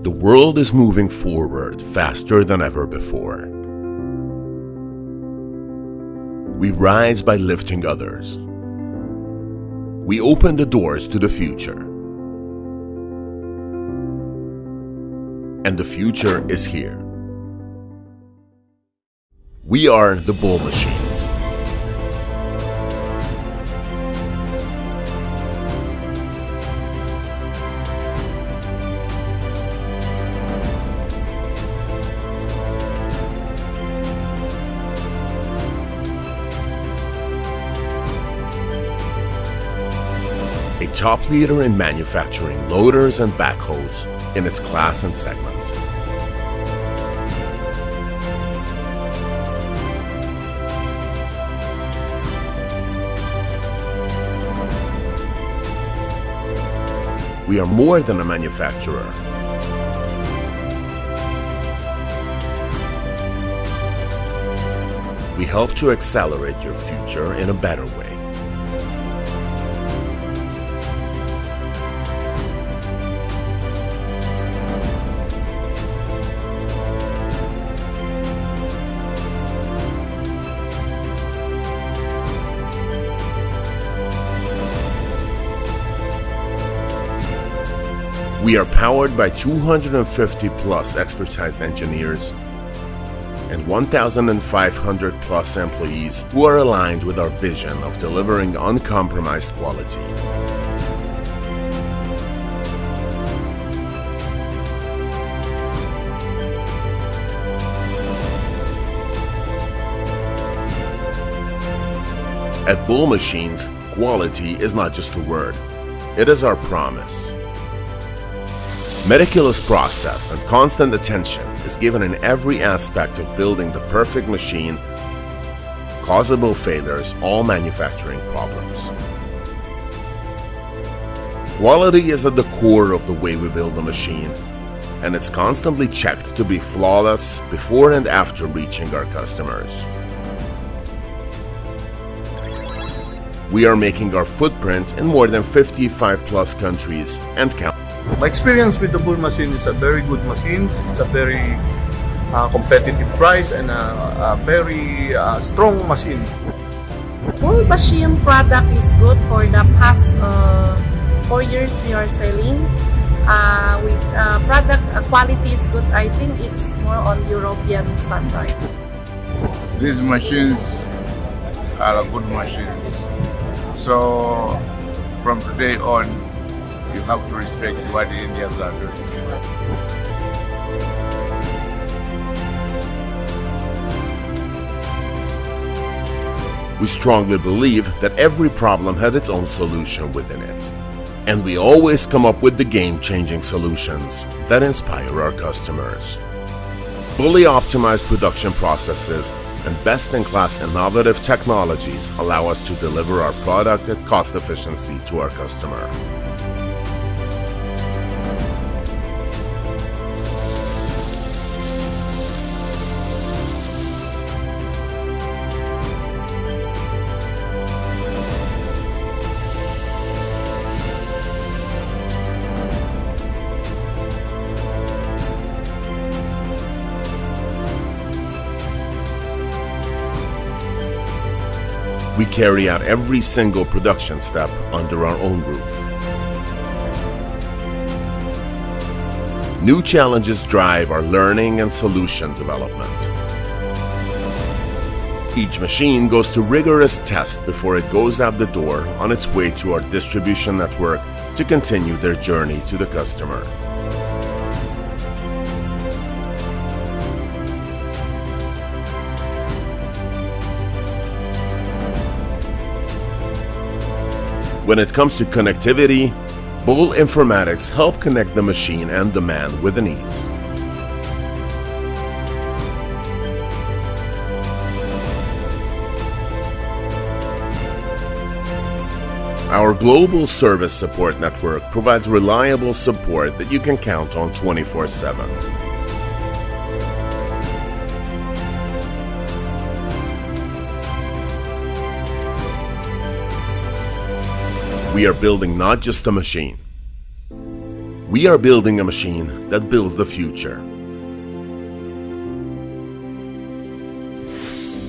The world is moving forward faster than ever before. We rise by lifting others. We open the doors to the future. And the future is here. We are the Bull Machines. A top leader in manufacturing loaders and backhoes in its class and segment. We are more than a manufacturer. We help to accelerate your future in a better way. We are powered by 250 plus expertise engineers and 1,500 plus employees who are aligned with our vision of delivering uncompromised quality. At Bull Machines, quality is not just a word, it is our promise. Meticulous process and constant attention is given in every aspect of building the perfect machine, causable failures, all manufacturing problems. Quality is at the core of the way we build a machine, and it's constantly checked to be flawless before and after reaching our customers. We are making our footprint in more than 55 plus countries and counting. My experience with the Bull machine is a very good machine. It's a very competitive price and a very strong machine. Bull machine product is good for the past 4 years we are selling. With product quality is good. I think it's more on European standard. These machines are good machines. So from today on, you have to respect what the Indians are doing. We strongly believe that every problem has its own solution within it. And we always come up with the game-changing solutions that inspire our customers. Fully optimized production processes and best-in-class innovative technologies allow us to deliver our product at cost efficiency to our customer. We carry out every single production step under our own roof. New challenges drive our learning and solution development. Each machine goes through rigorous tests before it goes out the door on its way to our distribution network to continue their journey to the customer. When it comes to connectivity, Bull Informatics help connect the machine and the man with an ease. Our global service support network provides reliable support that you can count on 24/7. We are building not just a machine. We are building a machine that builds the future.